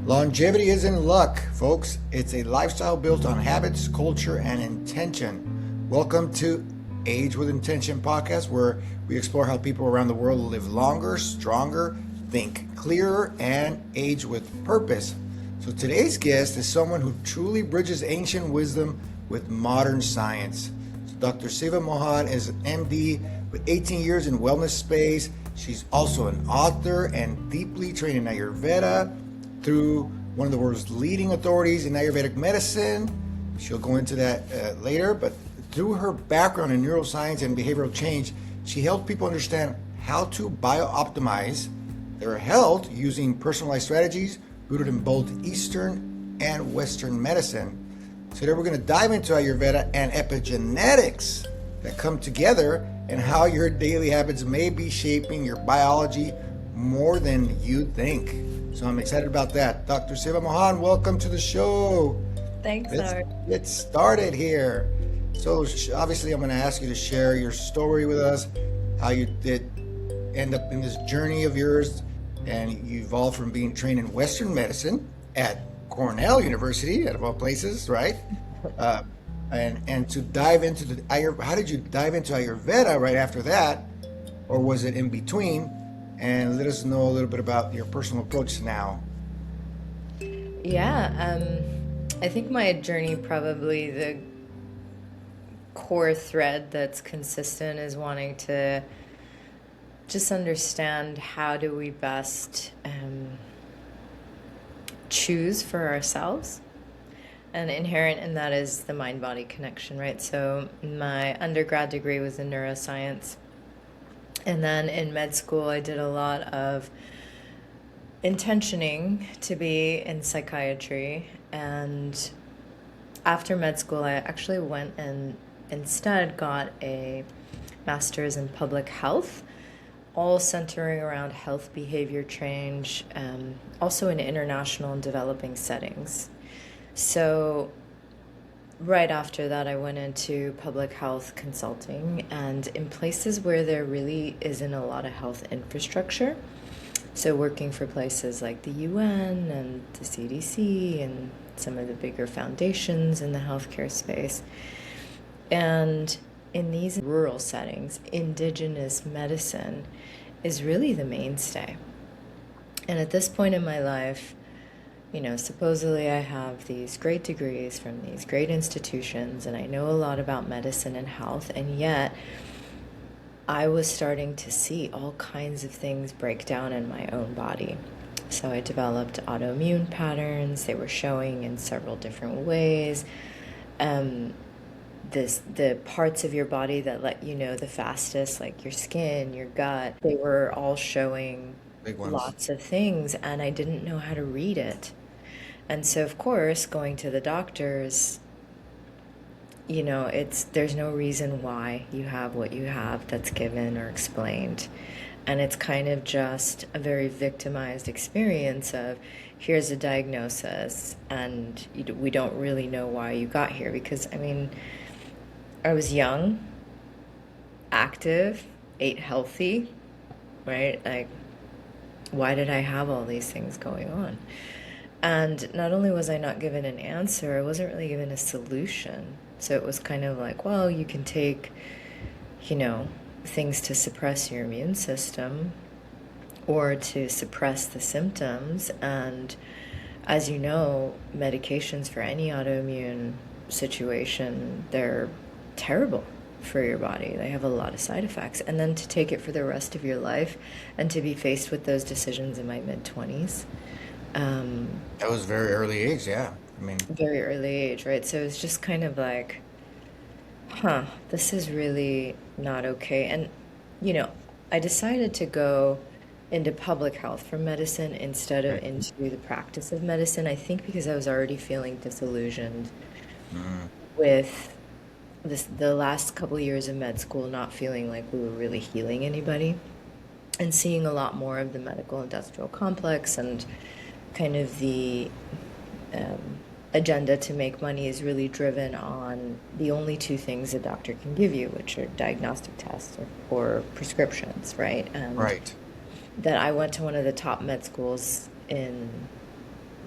Longevity isn't luck, folks. It's a lifestyle built on habits, culture, and intention. Welcome to Age with Intention podcast, where we explore how people around the world live longer, stronger, think clearer, and age with purpose. So today's guest is someone who truly bridges ancient wisdom with modern science. So Dr. Siva Mohan is an MD with 18 years in wellness space. She's also an author and deeply trained in Ayurveda through one of the world's leading authorities in Ayurvedic medicine. She'll go into that later, but through her background in neuroscience and behavioral change, she helped people understand how to bio-optimize their health using personalized strategies rooted in both Eastern and Western medicine. So today we're going to dive into Ayurveda and epigenetics that come together and how your daily habits may be shaping your biology more than you think. So I'm excited about that. Dr. Siva Mohan, welcome to the show. Thanks, Let's get started here. So obviously I'm going to ask you to share your story with us, how you did end up in this journey of yours, and you evolved from being trained in Western medicine at Cornell University, out of all places, right? And to dive into the how did you dive into Ayurveda right after that, or was it in between? And let us know a little bit about your personal approach now. Yeah, I think my journey, probably the core thread that's consistent, is wanting to just understand how do we best choose for ourselves. And inherent in that is the mind-body connection, right? So my undergrad degree was in neuroscience. And then in med school, I did a lot of intentioning to be in psychiatry. And after med school, I actually went and instead got a master's in public health, all centering around health behavior change, also in international and developing settings. So right after that, I went into public health consulting, and in places where there really isn't a lot of health infrastructure. So working for places like the UN and the CDC and some of the bigger foundations in the healthcare space. And in these rural settings, indigenous medicine is really the mainstay. And at this point in my life, supposedly I have these great degrees from these great institutions, and I know a lot about medicine and health, and yet I was starting to see all kinds of things break down in my own body. So I developed autoimmune patterns. They were showing in several different ways. The parts of your body that let you know the fastest, like your skin, your gut, they were all showing Big ones. lots of things, and I didn't know how to read it. And so, of course, going to the doctors, there's no reason why you have what you have that's given or explained. And it's kind of just a very victimized experience of, here's a diagnosis, and we don't really know why you got here. Because, I was young, active, ate healthy, right? Like, why did I have all these things going on? And not only was I not given an answer, I wasn't really given a solution. So it was kind of like, well, you can take, things to suppress your immune system or to suppress the symptoms. And as you know, medications for any autoimmune situation, they're terrible for your body. They have a lot of side effects. And then to take it for the rest of your life and to be faced with those decisions in my mid-20s. That was very early age, yeah. Very early age, right? So it's just kind of like, this is really not okay. And, I decided to go into public health for medicine instead of into the practice of medicine. I think because I was already feeling disillusioned with the last couple of years of med school, not feeling like we were really healing anybody, and seeing a lot more of the medical industrial complex, and kind of the agenda to make money is really driven on the only two things a doctor can give you, which are diagnostic tests or prescriptions, right? Right. That I went to one of the top med schools in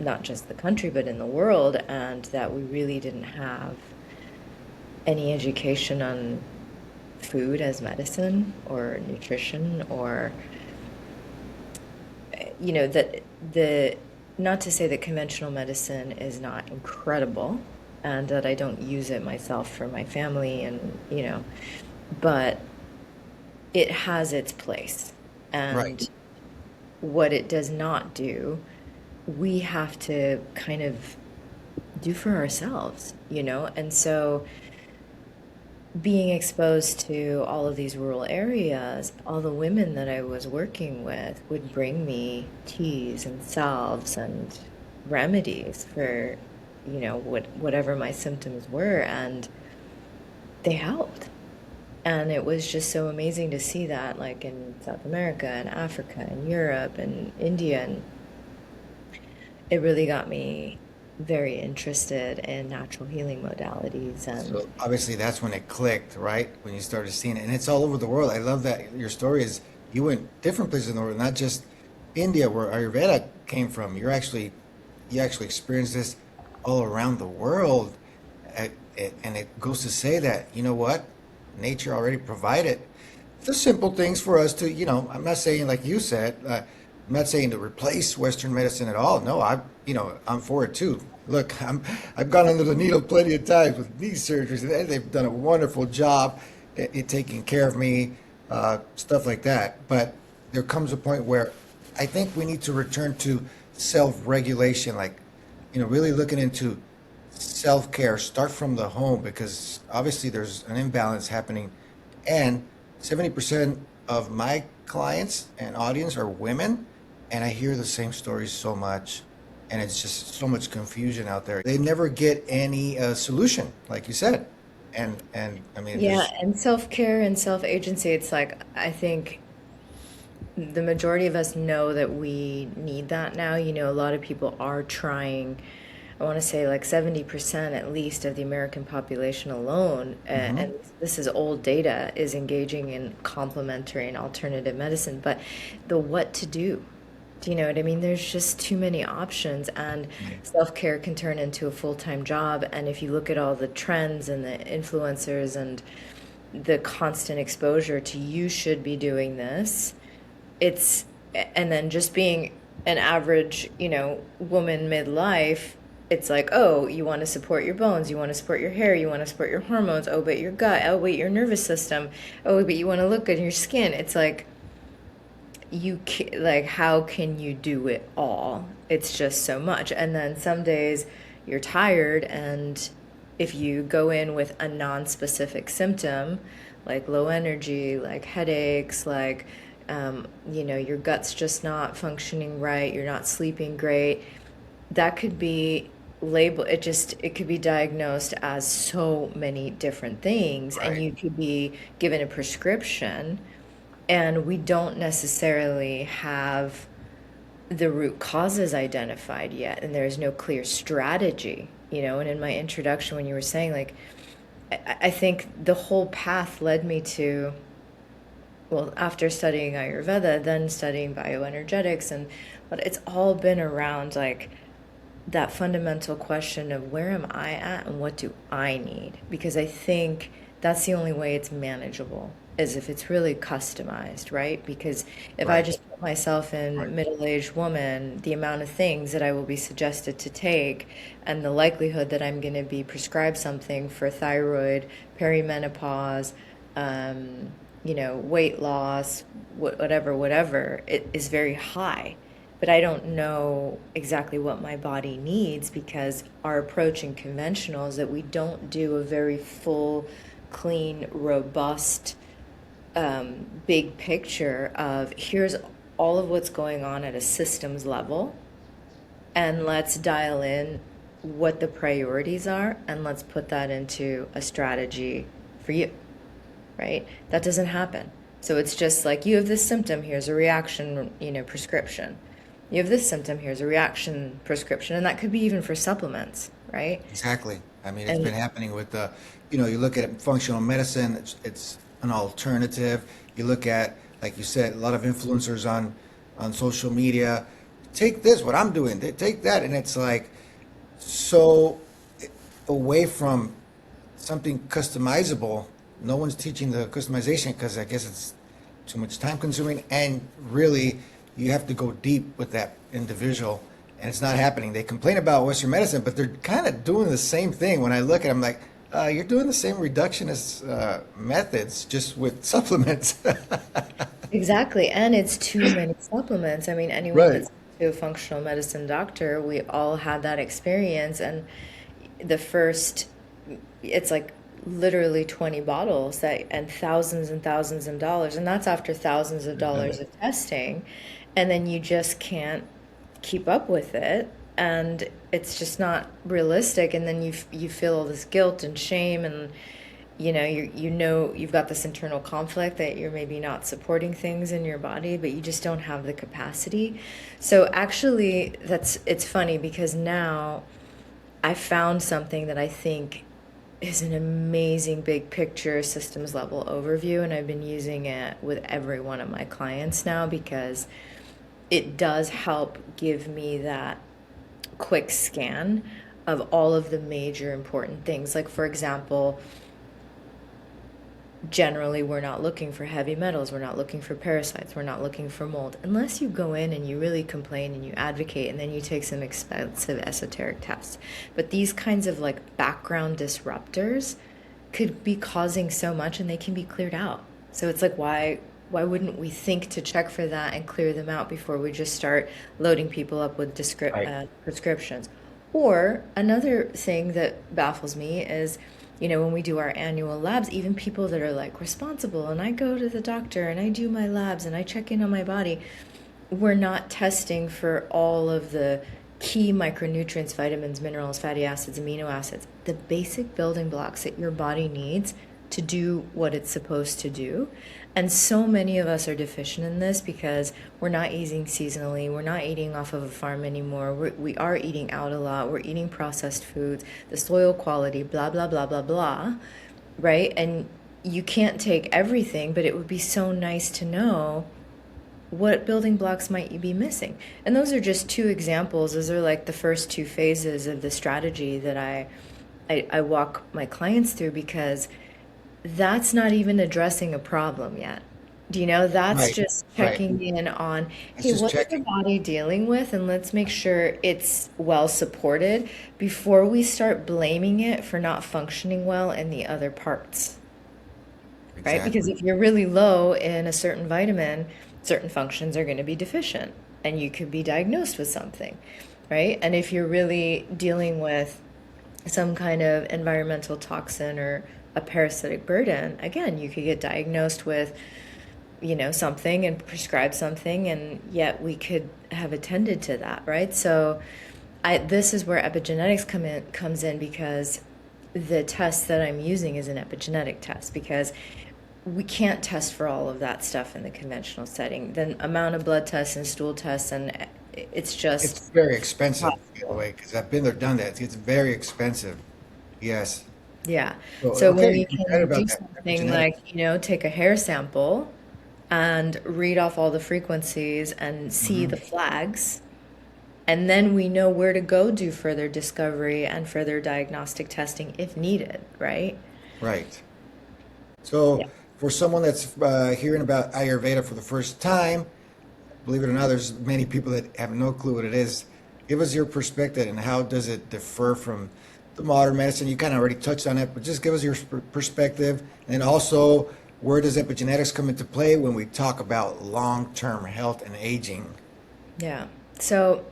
not just the country, but in the world, and that we really didn't have any education on food as medicine or nutrition, or that the not to say that conventional medicine is not incredible and that I don't use it myself for my family, and but it has its place. Right. And what it does not do, we have to kind of do for ourselves, and so being exposed to all of these rural areas, all the women that I was working with would bring me teas and salves and remedies for, whatever my symptoms were, and they helped. And it was just so amazing to see that, like in South America and Africa and Europe and India, and it really got me very interested in natural healing modalities. And So obviously that's when it clicked, right? When you started seeing it, and it's all over the world. I love that your story is you went different places in the world, not just India, where Ayurveda came from. You actually experienced this all around the world, and it goes to say that you know what, nature already provided the simple things for us to, I'm not saying like you said, I'm not saying to replace Western medicine at all. No, I'm for it too. Look, I've gone under the needle plenty of times with knee surgeries, and they've done a wonderful job at taking care of me, stuff like that. But there comes a point where I think we need to return to self-regulation, like, really looking into self-care. Start from the home, because obviously there's an imbalance happening, and 70% of my clients and audience are women, and I hear the same stories so much, and it's just so much confusion out there. They never get any solution, like you said, and I mean, yeah, there's and self-care and self-agency, it's like, I think the majority of us know that we need that now. A lot of people are trying. I want to say like 70% at least of the American population alone, hmm and this is old data, is engaging in complementary and alternative medicine. But the what to do you know what I mean? There's just too many options, and self-care can turn into a full-time job. And if you look at all the trends and the influencers and the constant exposure to you should be doing this, it's and then just being an average, woman midlife, it's like, oh, you want to support your bones, you want to support your hair, you want to support your hormones, oh, but your gut, oh, wait, your nervous system, oh, but you want to look good in your skin. It's like like, how can you do it all? It's just so much. And then some days you're tired, and if you go in with a non-specific symptom, like low energy, like headaches, like your gut's just not functioning right, you're not sleeping great, that could be labeled, it could be diagnosed as so many different things, and right, you could be given a prescription, and we don't necessarily have the root causes identified yet, and there's no clear strategy. And in my introduction, when you were saying, like, I think the whole path led me to, well, after studying Ayurveda, then studying bioenergetics, but it's all been around like that fundamental question of where am I at and what do I need? Because I think that's the only way it's manageable, is if it's really customized, right? Because if I right, just put myself right. in middle-aged woman, the amount of things that I will be suggested to take, and the likelihood that I'm going to be prescribed something for thyroid, perimenopause, weight loss, whatever, it is very high. But I don't know exactly what my body needs, because our approach in conventional is that we don't do a very full, clean, robust, big picture of here's all of what's going on at a systems level, and let's dial in what the priorities are, and let's put that into a strategy for you, right? That doesn't happen. So it's just like, you have this symptom, here's a reaction, prescription. You have this symptom, here's a reaction prescription. And that could be even for supplements, right? Exactly. I mean, it's been And happening with you look at functional medicine, it's an alternative. You look at, like you said, a lot of influencers on social media take this, what I'm doing, take that. And it's like so away from something customizable. No one's teaching the customization because I guess it's too much time consuming. And really, you have to go deep with that individual. And it's not happening. They complain about Western medicine, but they're kind of doing the same thing. When I look at them, like, you're doing the same reductionist methods, just with supplements. Exactly. And it's too many supplements. I mean, anyone Right. that's to a functional medicine doctor, we all had that experience. And the first, it's like literally 20 bottles that, and thousands of dollars. And that's after thousands of dollars of testing. And then you just can't keep up with it. And it's just not realistic. And then you feel all this guilt and shame, and you know you've got this internal conflict that you're maybe not supporting things in your body, but you just don't have the capacity. So actually, it's funny because now I found something that I think is an amazing big picture systems level overview, and I've been using it with every one of my clients now because it does help give me that quick scan of all of the major important things. Like, for example, generally we're not looking for heavy metals, we're not looking for parasites, we're not looking for mold, unless you go in and you really complain and you advocate and then you take some expensive esoteric tests. But these kinds of like background disruptors could be causing so much, and they can be cleared out. So it's like, why wouldn't we think to check for that and clear them out before we just start loading people up with Right. prescriptions? Or another thing that baffles me is, when we do our annual labs, even people that are like responsible, and I go to the doctor and I do my labs and I check in on my body, we're not testing for all of the key micronutrients, vitamins, minerals, fatty acids, amino acids, the basic building blocks that your body needs to do what it's supposed to do. And so many of us are deficient in this because we're not eating seasonally. We're not eating off of a farm anymore. We are eating out a lot. We're eating processed foods, the soil quality, blah, blah, blah, blah, blah, right? And you can't take everything, but it would be so nice to know what building blocks might you be missing. And those are just two examples. Those are like the first two phases of the strategy that I walk my clients through, because that's not even addressing a problem yet. That's Right. just Right. checking in on, It's hey, just what's checking. your body dealing with? And let's make sure it's well supported before we start blaming it for not functioning well in the other parts, right? Because Exactly. if you're really low in a certain vitamin, certain functions are going to be deficient and you could be diagnosed with something, right? And if you're really dealing with some kind of environmental toxin or a parasitic burden, again, you could get diagnosed with, something and prescribe something, and yet we could have attended to that, right? So this is where epigenetics comes in, because the test that I'm using is an epigenetic test, because we can't test for all of that stuff in the conventional setting. The amount of blood tests and stool tests, and it's just It's very expensive, by the possible. way, because I've been there, done that. It's very expensive. Yes. Yeah. So, So when okay, we you're right can about do that. something like, Epigenetics. take a hair sample and read off all the frequencies and see Hmm. the flags, and then we know where to go do further discovery and further diagnostic testing if needed, right? Right. Yeah. So, for someone that's hearing about Ayurveda for the first time, believe it or not, there's many people that have no clue what it is. Give us your perspective and how does it differ from the modern medicine? You kind of already touched on it, but just give us your perspective. And also, where does epigenetics come into play when we talk about long-term health and aging? Yeah. So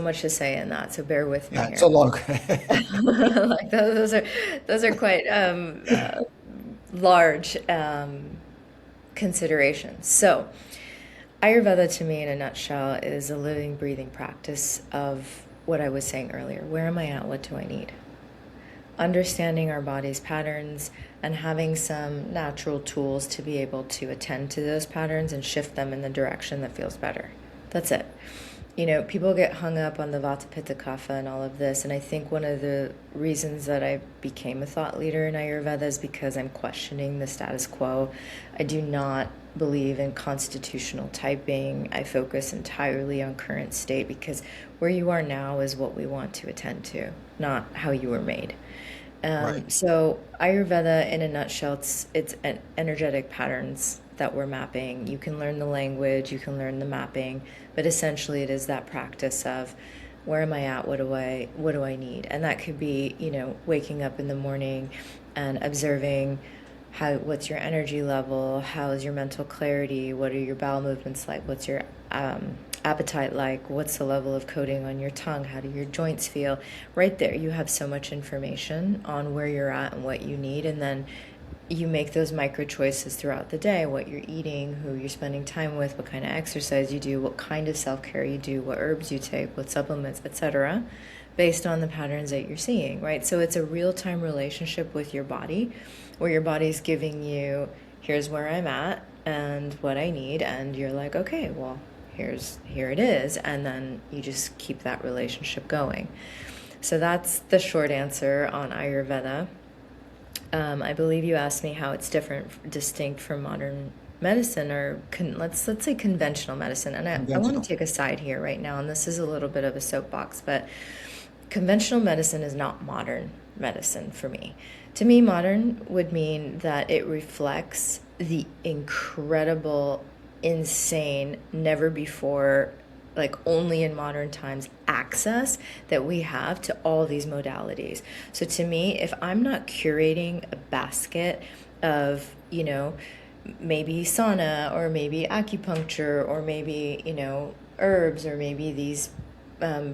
much to say in that, so bear with me Yeah, it's here. so long. Like those are quite large considerations. So, Ayurveda to me, in a nutshell, is a living, breathing practice of what I was saying earlier. Where am I at? What do I need? Understanding our body's patterns and having some natural tools to be able to attend to those patterns and shift them in the direction that feels better. That's it. People get hung up on the Vata Pitta Kapha and all of this, and I think one of the reasons that I became a thought leader in Ayurveda is because I'm questioning the status quo. I do not believe in constitutional typing. I focus entirely on current state because where you are now is what we want to attend to, not how you were made. Right. So Ayurveda, in a nutshell, it's energetic patterns that we're mapping. You can learn the language, you can learn the mapping, but essentially it is that practice of where am I at? What do I need? And that could be, waking up in the morning and observing what's your energy level, how's your mental clarity, what are your bowel movements like, what's your appetite like, what's the level of coating on your tongue, how do your joints feel. Right there you have so much information on where you're at and what you need, and then you make those micro choices throughout the day, what you're eating, who you're spending time with, what kind of exercise you do, what kind of self-care you do, what herbs you take, what supplements, etc., based on the patterns that you're seeing, right? So it's a real-time relationship with your body where your body's giving you, here's where I'm at and what I need, and you're like, okay, well, here it is, and then you just keep that relationship going. So that's the short answer on Ayurveda. I believe you asked me how it's distinct from modern medicine, or let's say conventional medicine. And I want to Conventional. take a side here right now, and this is a little bit of a soapbox, but conventional medicine is not modern medicine for me. To me, modern would mean that it reflects the incredible, insane, never before, like only in modern times, access that we have to all these modalities. So to me, if I'm not curating a basket of, maybe sauna or maybe acupuncture or maybe, herbs or maybe these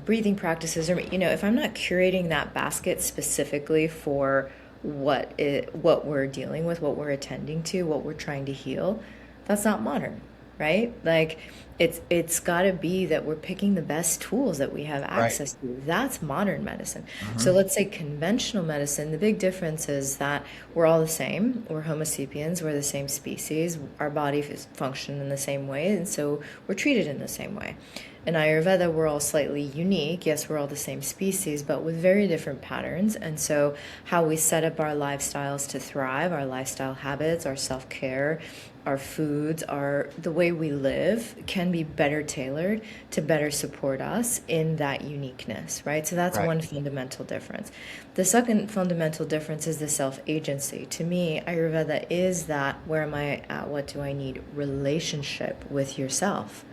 breathing practices, or, if I'm not curating that basket specifically for what we're dealing with, what we're attending to, what we're trying to heal, that's not modern, right? Like it's got to be that we're picking the best tools that we have Right. access to. That's modern medicine. So Hmm. let's say conventional medicine, the big difference is that we're all the same. We're Homo sapiens, we're the same species. Our bodies function in the same way, and so we're treated in the same way. In Ayurveda, we're all slightly unique. Yes, we're all the same species, but with very different patterns. And so, how we set up our lifestyles to thrive, our lifestyle habits, our self care, our foods, the way we live can be better tailored to better support us in that uniqueness, right? So, that's Right. one fundamental difference. The second fundamental difference is the self agency. To me, Ayurveda is that where am I at? What do I need? Relationship with yourself.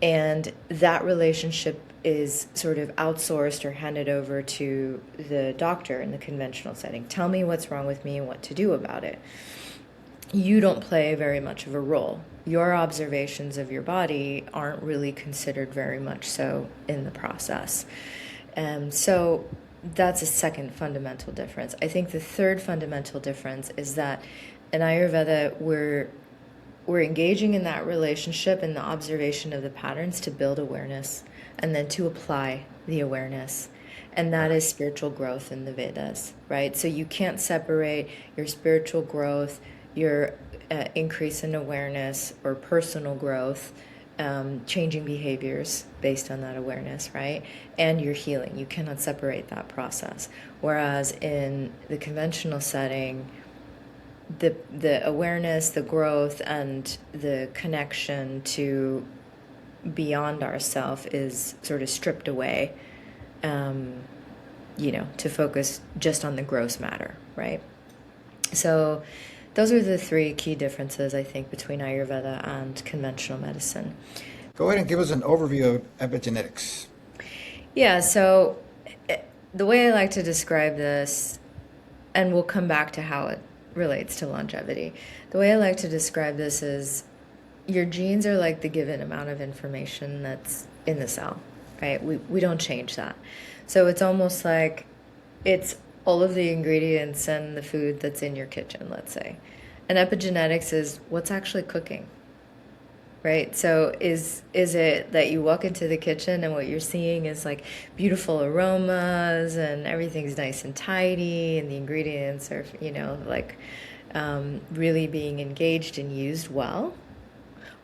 And that relationship is sort of outsourced or handed over to the doctor in the conventional setting. Tell me what's wrong with me and what to do about it. You don't play very much of a role. Your observations of your body aren't really considered very much so in the process. And so that's a second fundamental difference. I think the third fundamental difference is that in Ayurveda, we're engaging in that relationship and the observation of the patterns to build awareness and then to apply the awareness. And that Right. is spiritual growth in the Vedas, right? So you can't separate your spiritual growth, your increase in awareness, or personal growth, changing behaviors based on that awareness, right? And your healing. You cannot separate that process. Whereas in the conventional setting, the awareness, the growth, and the connection to beyond ourself is sort of stripped away, um, to focus just on the gross matter, right? So those are the three key differences, I think, between Ayurveda and conventional medicine. Go ahead and give us an overview of epigenetics. Yeah, so the way I like to describe this, and we'll come back to how it relates to longevity. The way I like to describe this is your genes are like the given amount of information that's in the cell, right? We don't change that. So it's almost like it's all of the ingredients and the food that's in your kitchen, let's say. And epigenetics is what's actually cooking, right? So is it that you walk into the kitchen and what you're seeing is like beautiful aromas and everything's nice and tidy and the ingredients are, like really being engaged and used well?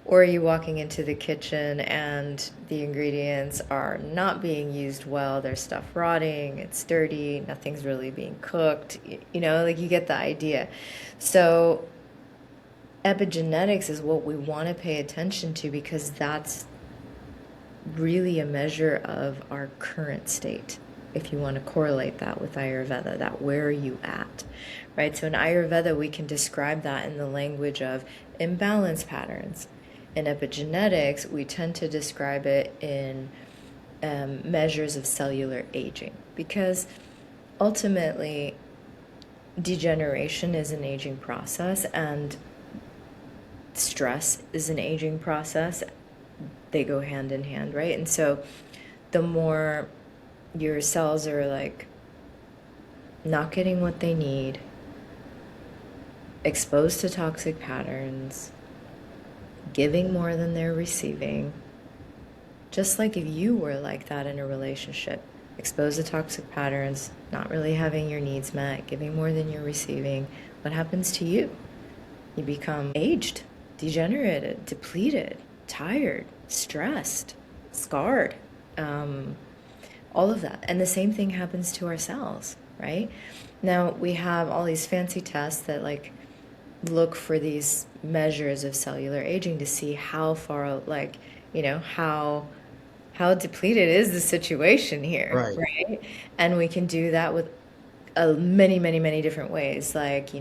Or are you walking into the kitchen and the ingredients are not being used well? There's stuff rotting, it's dirty, nothing's really being cooked. Like you get the idea. So epigenetics is what we want to pay attention to because that's really a measure of our current state. If you want to correlate that with Ayurveda, that where are you at, right? So in Ayurveda, we can describe that in the language of imbalance patterns. In epigenetics, we tend to describe it in measures of cellular aging because ultimately degeneration is an aging process and stress is an aging process. They go hand in hand, right? And so the more your cells are like not getting what they need, exposed to toxic patterns, giving more than they're receiving, just like if you were like that in a relationship, exposed to toxic patterns, not really having your needs met, giving more than you're receiving, what happens to you? You become aged, degenerated, depleted, tired, stressed, scarred, all of that. And the same thing happens to our cells, right? Now we have all these fancy tests that like look for these measures of cellular aging to see how far, like, how depleted is the situation here, Right. right? And we can do that with many, many, many different ways, like,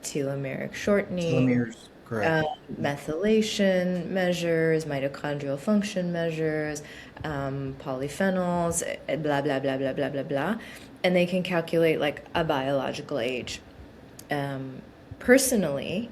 telomeric shortening, Telomeres, correct. methylation measures, mitochondrial function measures, polyphenols, blah, blah, blah, blah, blah, blah, blah. And they can calculate like a biological age. Personally,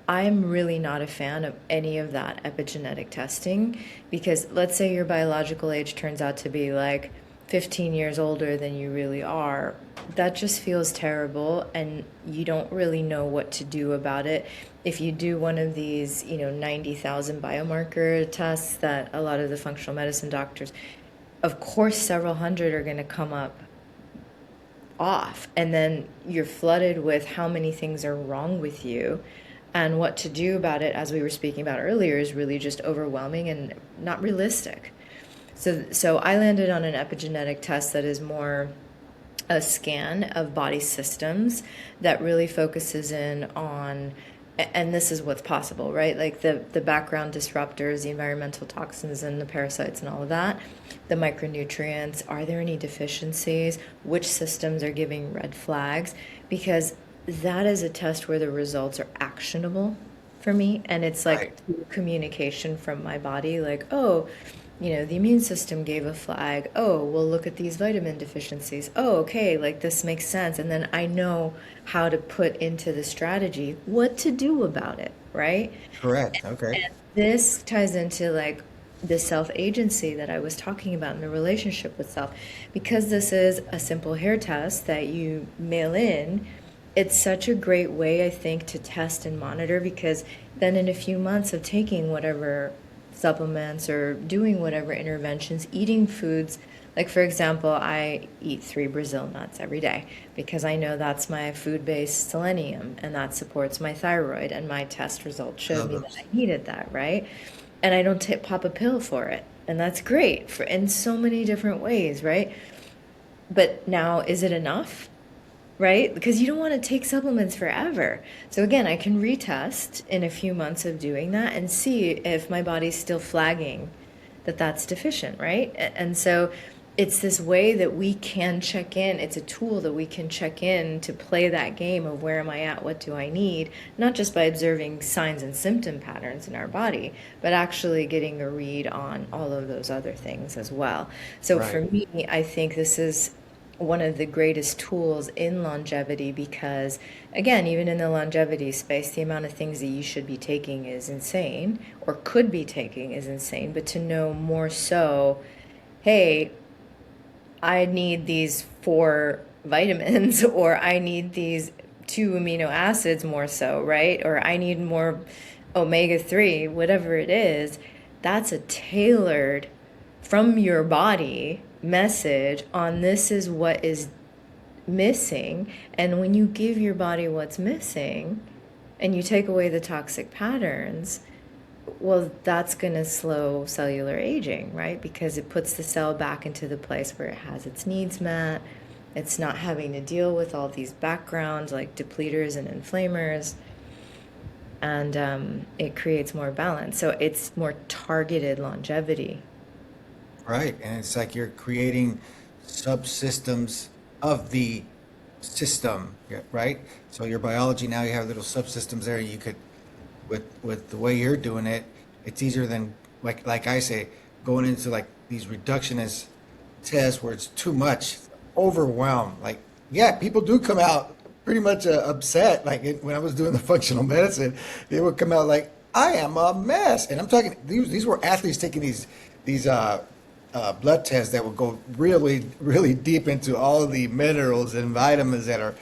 I'm really not a fan of any of that epigenetic testing because let's say your biological age turns out to be like 15 years older than you really are. That just feels terrible and you don't really know what to do about it. If you do one of these, 90,000 biomarker tests that a lot of the functional medicine doctors, of course, several hundred are going to come up off. And then you're flooded with how many things are wrong with you. And what to do about it, as we were speaking about earlier, is really just overwhelming and not realistic. So I landed on an epigenetic test that is more a scan of body systems that really focuses in on, and this is what's possible, right? Like the background disruptors, the environmental toxins and the parasites and all of that, the micronutrients, are there any deficiencies? Which systems are giving red flags? Because that is a test where the results are actionable for me. And it's like Right. communication from my body, like, oh, the immune system gave a flag. Oh, we'll look at these vitamin deficiencies. Oh, okay, like this makes sense. And then I know how to put into the strategy what to do about it, right? Correct. Okay. And this ties into like the self-agency that I was talking about in the relationship with self. Because this is a simple hair test that you mail in, it's such a great way, I think, to test and monitor because then in a few months of taking whatever supplements or doing whatever interventions, eating foods, like for example, I eat 3 Brazil nuts every day because I know that's my food-based selenium and that supports my thyroid and my test results showed Love me that those. I needed that, right? And I don't pop a pill for it. And that's great for in so many different ways, right? But now, is it enough? Right? Because you don't want to take supplements forever. So again, I can retest in a few months of doing that and see if my body's still flagging that that's deficient, right? And so it's this way that we can check in. It's a tool that we can check in to play that game of where am I at? What do I need? Not just by observing signs and symptom patterns in our body, but actually getting a read on all of those other things as well. So for Right. me, I think this is one of the greatest tools in longevity because, again, even in the longevity space, the amount of things that you should be taking is insane or could be taking is insane. But to know more so, hey, I need these 4 vitamins or I need these 2 amino acids more so, right? Or I need more omega-3, whatever it is, that's a tailored from your body message on this is what is missing. And when you give your body what's missing and you take away the toxic patterns, Well, that's going to slow cellular aging, right? Because it puts the cell back into the place where it has its needs met. It's not having to deal with all these backgrounds like depleters and inflammers, and it creates more balance. So it's more targeted longevity. Right. And it's like you're creating subsystems of the system, yeah, right? So your biology now you have little subsystems there. You could, with the way you're doing it, it's easier than like I say, going into like these reductionist tests where it's too much, overwhelmed. Like, yeah, people do come out pretty much upset. Like when I was doing the functional medicine, they would come out like, I am a mess. And I'm talking these were athletes taking these blood tests that would go really, really deep into all of the minerals and vitamins that are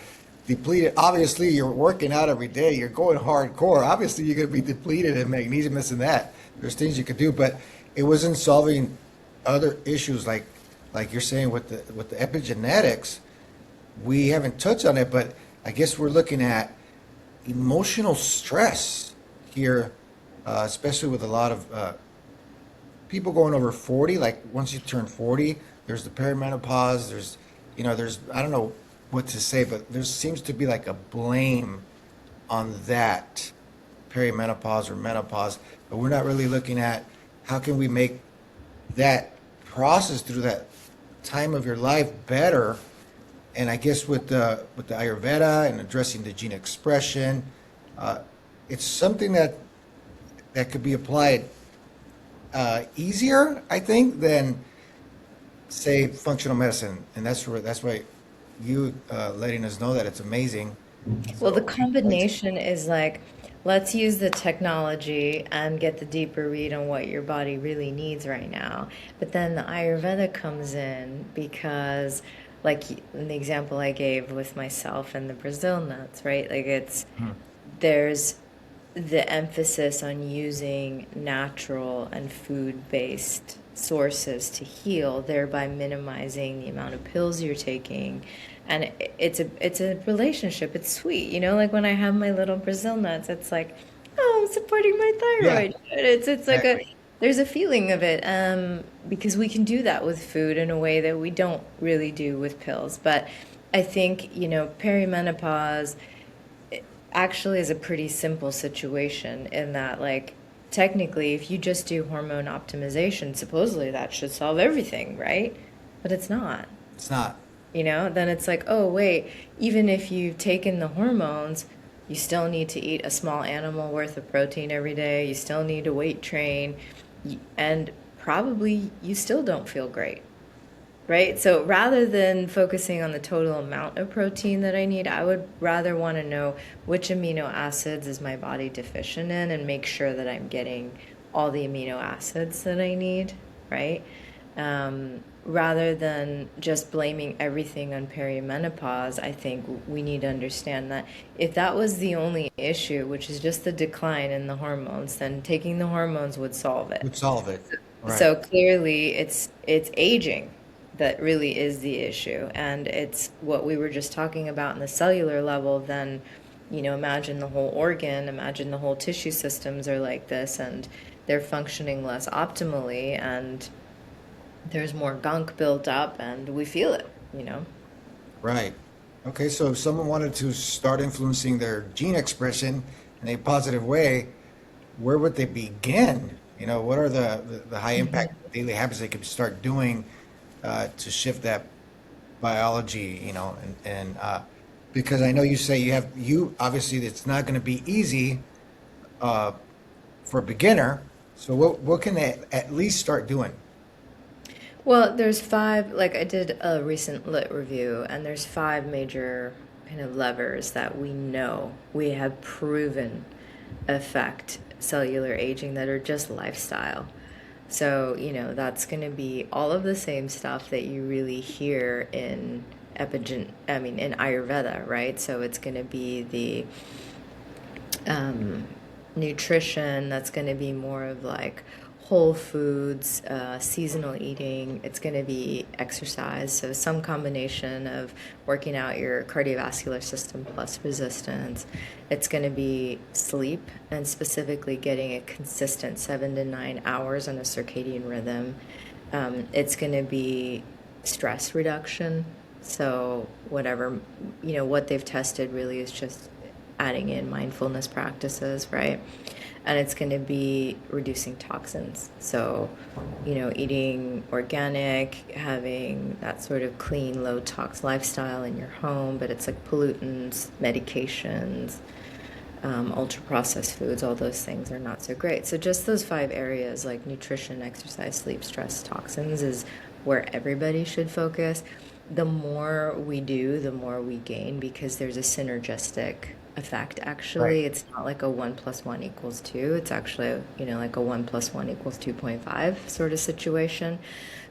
depleted. Obviously, you're working out every day. You're going hardcore. Obviously, you're going to be depleted in magnesium, this and that. There's things you could do, but it wasn't solving other issues like you're saying with the epigenetics. We haven't touched on it, but I guess we're looking at emotional stress here, especially with a lot of people going over 40. Like once you turn 40, there's the perimenopause. There's I don't know what to say, but there seems to be like a blame on that perimenopause or menopause, but we're not really looking at how can we make that process through that time of your life better. And I guess with the Ayurveda and addressing the gene expression, uh, it's something that could be applied easier, I think, than say functional medicine. And that's why you letting us know that it's amazing. Well, the So, thanks. combination is like, let's use the technology and get the deeper read on what your body really needs right now. But then the Ayurveda comes in because, like in the example I gave with myself and the Brazil nuts, right? Like there's the emphasis on using natural and food-based sources to heal, thereby minimizing the amount of pills you're taking. And it's a relationship. It's sweet, like when I have my little Brazil nuts, it's like, oh, I'm supporting my Yeah, thyroid. It's like exactly. there's a feeling of it, because we can do that with food in a way that we don't really do with pills. But I think, perimenopause actually is a pretty simple situation in that, like, technically, if you just do hormone optimization, supposedly that should solve everything, right? But it's not. It's not. Then it's like, oh, wait, even if you've taken the hormones, you still need to eat a small animal worth of protein every day. You still need to weight train, and probably you still don't feel great. Right? So rather than focusing on the total amount of protein that I need, I would rather want to know which amino acids is my body deficient in and make sure that I'm getting all the amino acids that I need, right? Rather than just blaming everything on perimenopause, I think we need to understand that if that was the only issue, which is just the decline in the hormones, then taking the hormones would solve it. Would solve it. Right. So clearly it's aging that really is the issue, and it's what we were just talking about in the cellular level. Then imagine the whole organ, imagine the whole tissue systems are like this, and they're functioning less optimally, and there's more gunk built up, and we feel it. Right. Okay, so if someone wanted to start influencing their gene expression in a positive way, where would they begin? What are the high impact daily habits they could start doing to shift that biology, and because I know you say you obviously it's not going to be easy uh, for a beginner. So what can they at least start doing? Well, there's five, like I did a recent lit review, and there's five major kind of levers that we know we have proven affect cellular aging that are just lifestyle. So, that's going to be all of the same stuff that you really hear in Ayurveda, right? So it's going to be the um, nutrition that's going to be more of like whole foods, seasonal eating. It's going to be exercise. So some combination of working out your cardiovascular system plus resistance. It's going to be sleep and specifically getting a consistent 7 to 9 hours on a circadian rhythm. It's going to be stress reduction. So whatever, what they've tested really is just adding in mindfulness practices, right? And it's going to be reducing toxins. So, eating organic, having that sort of clean, low tox lifestyle in your home, but it's like pollutants, medications, ultra processed foods, all those things are not so great. So, just those 5 areas like nutrition, exercise, sleep, stress, toxins is where everybody should focus. The more we do, the more we gain because there's a synergistic effect. Right. Actually, it's not like a 1 + 1 = 2. It's actually, like a 1 + 1 = 2.5 sort of situation.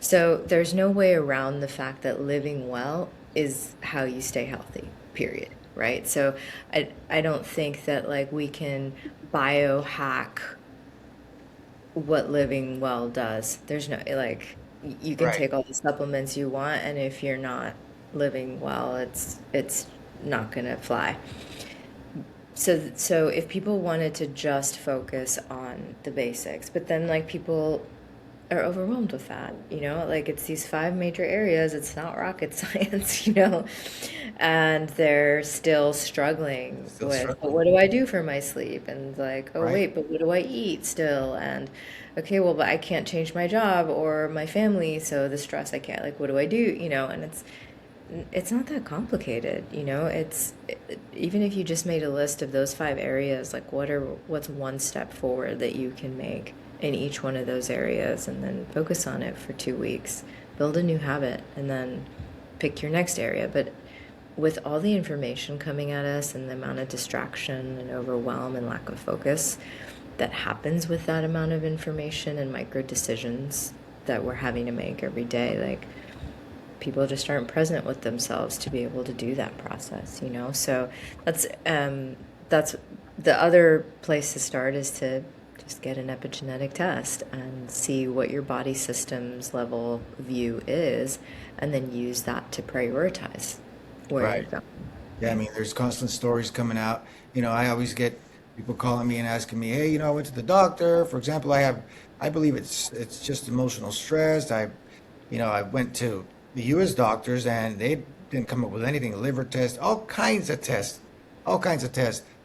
So there's no way around the fact that living well is how you stay healthy, period. Right. So I don't think that like we can biohack what living well does. There's no like you can Right. take all the supplements you want, and if you're not living well, it's not gonna fly. So if people wanted to just focus on the basics, but then like people are overwhelmed with that, like it's these 5 major areas, it's not rocket science, and they're still struggling Still with, but struggling. what do I do for my sleep? And like, oh Right. wait, but what do I eat still? And okay, well, but I can't change my job or my family, so the stress I can't, like, what do I do? And it's not that complicated, even if you just made a list of those 5 areas, like what's one step forward that you can make in each one of those areas and then focus on it for 2 weeks, build a new habit, and then pick your next area. But with all the information coming at us and the amount of distraction and overwhelm and lack of focus that happens with that amount of information and micro decisions that we're having to make every day, like people just aren't present with themselves to be able to do that process, So that's the other place to start is to just get an epigenetic test and see what your body system's level view is, and then use that to prioritize where you're Right. going, Yeah, I right? mean, there's constant stories coming out. I always get people calling me and asking me, "Hey, I went to the doctor. For example, I believe it's just emotional stress. I went to the U.S. doctors and they didn't come up with anything. Liver test, all kinds of tests,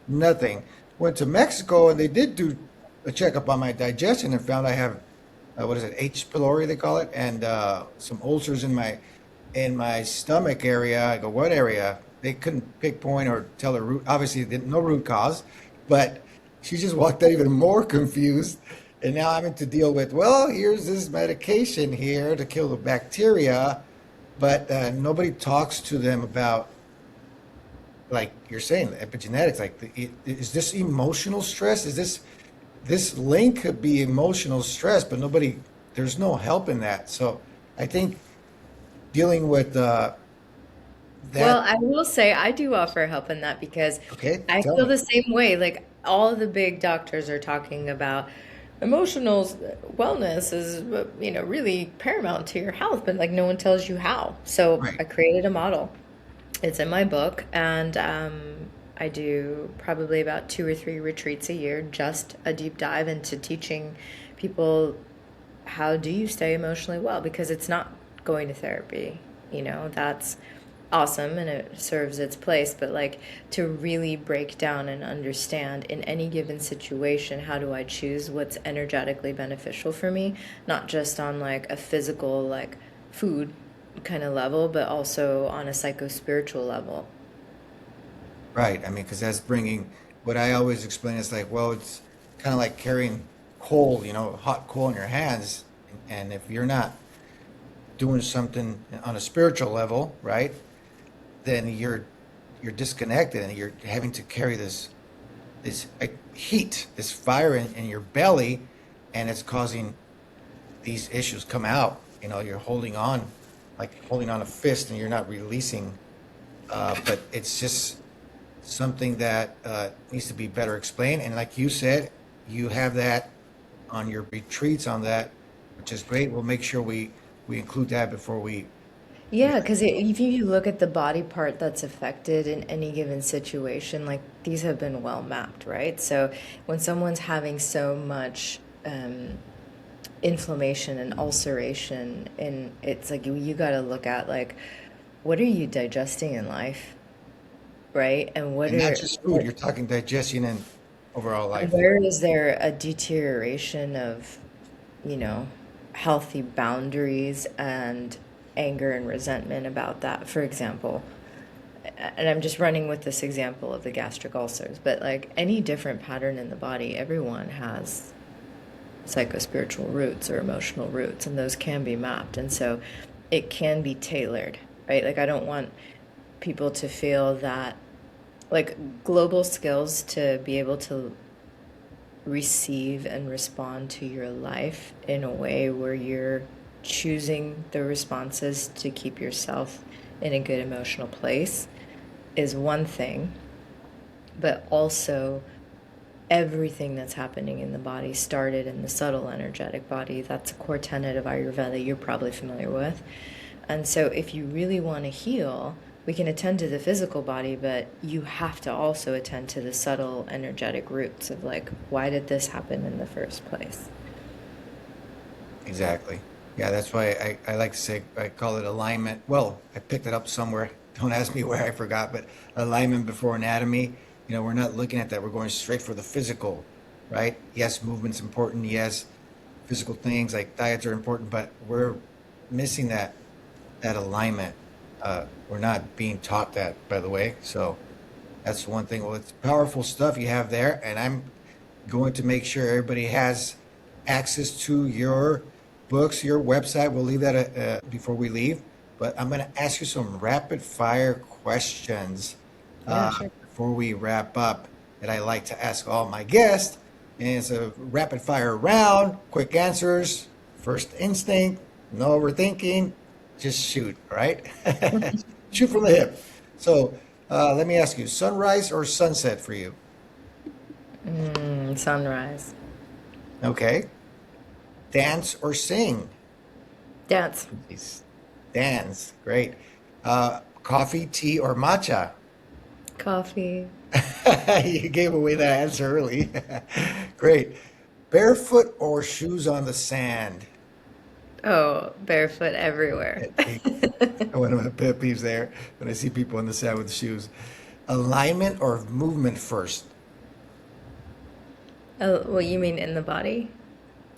nothing. Went to Mexico and they did do a checkup on my digestion and found I have what is it, H. pylori they call it, and some ulcers in my stomach area. I go, what area? They couldn't pinpoint or tell the root. Obviously, no root cause, but she just walked out even more confused. And now I'm having to deal with, well, here's this medication here to kill the bacteria, but nobody talks to them about, like you're saying, epigenetics. Like, is this emotional stress? Is this link could be emotional stress, but there's no help in that. So I think dealing with Well, that. I will say I do offer help in that because Okay, I tell feel me. the same way. Like all of the big doctors are talking about emotional wellness is, really paramount to your health, but like no one tells you how. So Right. I created a model. It's in my book, and I do probably about 2 or 3 retreats a year, just a deep dive into teaching people how do you stay emotionally well, because it's not going to therapy, that's awesome and it serves its place, but like to really break down and understand in any given situation, how do I choose what's energetically beneficial for me, not just on like a physical like food kind of level, but also on a psycho-spiritual level. Right. I mean, because that's bringing what I always explain is like, well, it's kind of like carrying coal, hot coal in your hands. And if you're not doing something on a spiritual level, right, then you're disconnected and you're having to carry this heat, this fire in your belly, and it's causing these issues come out. You're holding on, like holding on a fist, and you're not releasing. But it's just something that needs to be better explained. And like you said, you have that. on your retreats on that, which is great. We'll make sure we include that before we Yeah, because if you look at the body part that's affected in any given situation, like these have been well mapped, right? So when someone's having so much inflammation and ulceration, and it's like you got to look at like what are you digesting in life, right? And and not just food. You're talking digestion and overall life. where is there a deterioration of, you know, healthy boundaries and anger and resentment about that, for example? And I'm just running with this example of the gastric ulcers, but like any different pattern in the body, everyone has psychospiritual roots or emotional roots, and those can be mapped. And so it can be tailored, right? Like, I don't want people to feel that, like, global skills to be able to receive and respond to your life in a way where you're choosing the responses to keep yourself in a good emotional place is one thing, but also everything that's happening in the body started in the subtle energetic body. That's a core tenet of Ayurveda you're probably familiar with. And so if you really want to heal, we can attend to the physical body, but you have to also attend to the subtle energetic roots of like, why did this happen in the first place? Exactly. Yeah, that's why I like to say I call it alignment. Well, I picked it up somewhere. Don't ask me where, I forgot, but alignment before anatomy. We're not looking at that. We're going straight for the physical, right? Yes, movement's important. Yes, physical things like diets are important, but we're missing that alignment. We're not being taught that, by the way. So that's one thing. Well, it's powerful stuff you have there, and I'm going to make sure everybody has access to your books, your website. We'll leave that before we leave, but I'm going to ask you some rapid fire questions Yeah, sure. before we wrap up that I like to ask all my guests. And it's a rapid fire round, quick answers, first instinct, no overthinking, just shoot, all right? Shoot from the hip. So let me ask you, sunrise or sunset for you? Sunrise. Okay. Dance or sing? Dance. Please. Dance, great. Coffee, tea, or matcha? Coffee. You gave away that answer early. Great. Barefoot or shoes on the sand? Oh, barefoot everywhere. One of my pet peeves there when I see people on the sand with shoes. Alignment or movement first? Oh, what you mean in the body?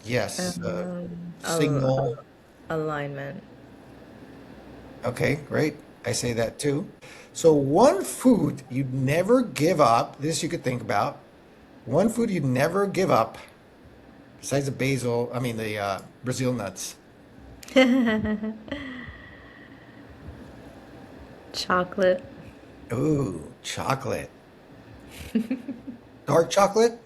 Yes. Al Signal. alignment. Okay, great. I say that too. So, one food you'd never give up, this you could think about. One food you'd never give up, besides the basil, I mean, the Brazil nuts. Chocolate. Ooh, chocolate. Dark chocolate?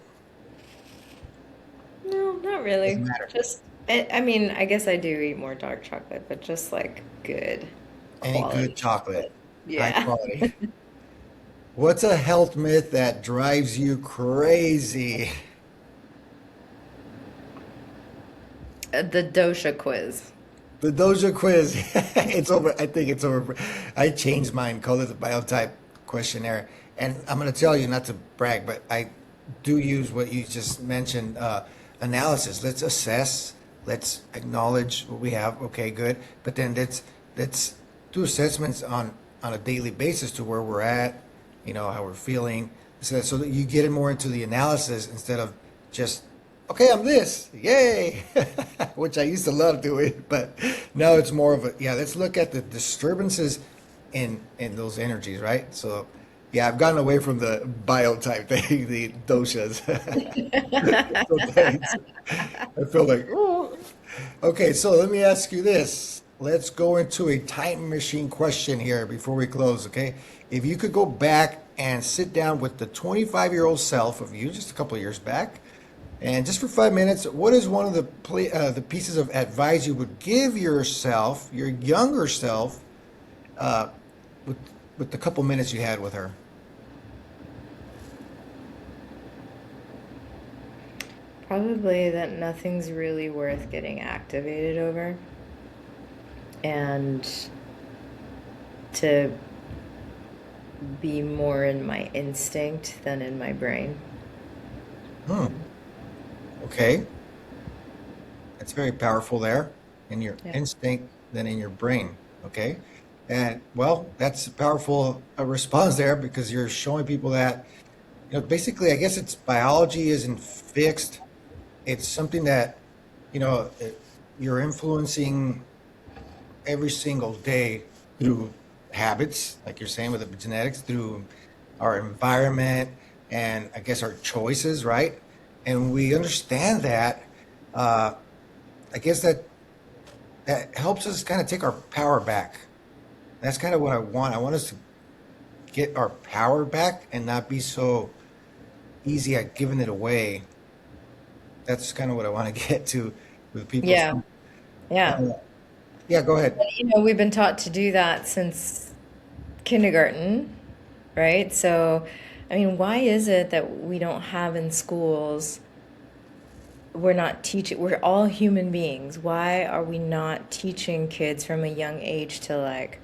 No, not Doesn't really. matter. Just, I mean, I guess I do eat more dark chocolate, but just like good Any good quality chocolate, chocolate. high Yeah. quality. What's a health myth that drives you crazy? The dosha quiz. The Doja quiz. It's over. I think it's over. I changed mine, called it the biotype questionnaire. And I'm going to tell you, not to brag, but I do use what you just mentioned, analysis. Let's assess. Let's acknowledge what we have. Okay, good. But then let's do assessments on a daily basis to where we're at, how we're feeling, so that you get it more into the analysis instead of just, okay, I'm this, yay, which I used to love doing, but now it's more of a, yeah, let's look at the disturbances in those energies, right? So, yeah, I've gotten away from the biotype thing, the doshas. So thanks. I feel like, ooh. Okay, so let me ask you this. Let's go into a time machine question here before we close, okay? If you could go back and sit down with the 25-year-old self of you just a couple of years back, and just for 5 minutes, what is one of the pieces of advice you would give yourself, your younger self, uh, with the couple minutes you had with her? Probably that nothing's really worth getting activated over, and to be more in my instinct than in my brain. Hmm. Okay. That's very powerful there, in your Yeah. instinct than in your brain. Okay. And well, that's a powerful response there because you're showing people that, basically, I guess it's biology isn't fixed. It's something that, you're influencing every single day through habits, like you're saying with epigenetics, through our environment and I guess our choices, right? And we understand that. Uh, I guess that helps us kind of take our power back. That's kind of what I want. I want us to get our power back and not be so easy at giving it away. That's kind of what I want to get to with people. Yeah. Yeah. Uh, yeah, go ahead. We've been taught to do that since kindergarten, right? So, I mean, why is it that we don't have in schools, we're not teaching, we're all human beings. Why are we not teaching kids from a young age to like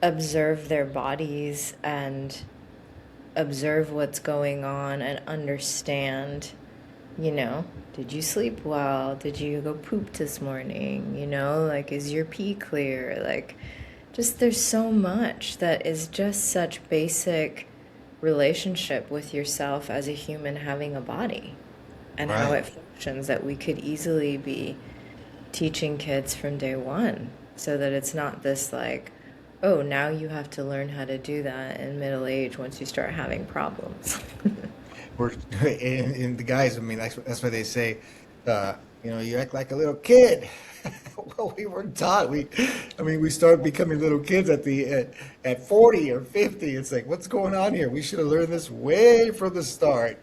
observe their bodies and observe what's going on and understand, you know, did you sleep well? Did you go poop this morning? Like, is your pee clear? Like, just there's so much that is just such basic relationship with yourself as a human having a body and how Right. it functions that we could easily be teaching kids from day one so that it's not this like, oh, now you have to learn how to do that in middle age once you start having problems. We're in the guys. I mean, that's why they say, you act like a little kid. Well, we weren't taught. We started becoming little kids at 40 or 50. It's like, what's going on here? We should have learned this way from the start.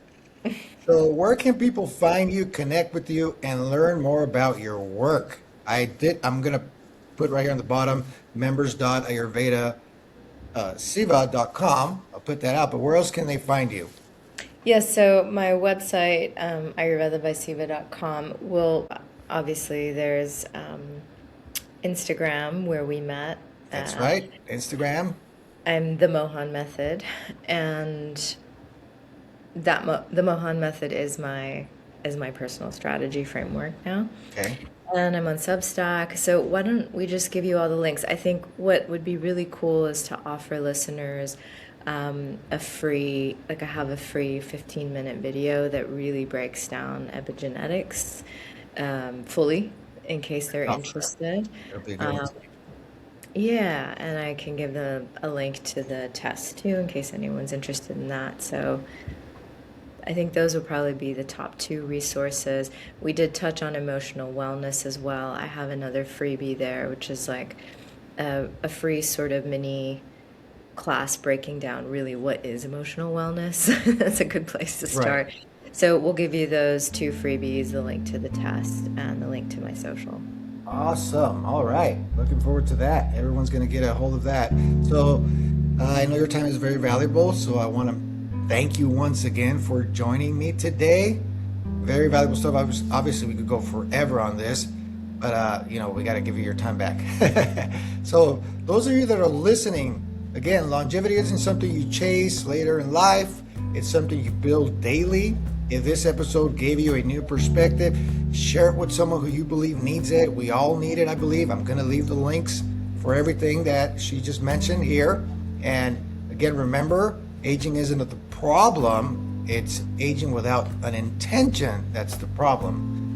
So, where can people find you, connect with you, and learn more about your work? I'm gonna put right here on the bottom members.ayurveda siva.com. I'll put that out. But where else can they find you? Yes, so my website, ayurvedabysiva.com, will obviously there's Instagram where we met. That's Uh, right. Instagram. I'm the Mohan method, and the Mohan method is my personal strategy framework now. Okay. And I'm on Substack. So why don't we just give you all the links? I think what would be really cool is to offer listeners I have a free 15-minute video that really breaks down epigenetics fully in case they're Oh, sure. interested. It'll be a good one. Um, yeah, and I can give them a link to the test too in case anyone's interested in that. So I think those would probably be the top two resources. We did touch on emotional wellness as well. I have another freebie there, which is like a free sort of mini class breaking down really what is emotional wellness. That's a good place to Right. start. So we'll give you those two freebies, the link to the test and the link to my social. Awesome. All right. Looking forward to that. Everyone's going to get a hold of that. So I know your time is very valuable. So I want to thank you once again for joining me today. Very valuable stuff. Obviously, we could go forever on this, but we got to give you your time back. So those of you that are listening, again, longevity isn't something you chase later in life. It's something you build daily. If this episode gave you a new perspective, share it with someone who you believe needs it. We all need it, I believe. I'm going to leave the links for everything that she just mentioned here. And again, remember, aging isn't the problem. It's aging without an intention that's the problem.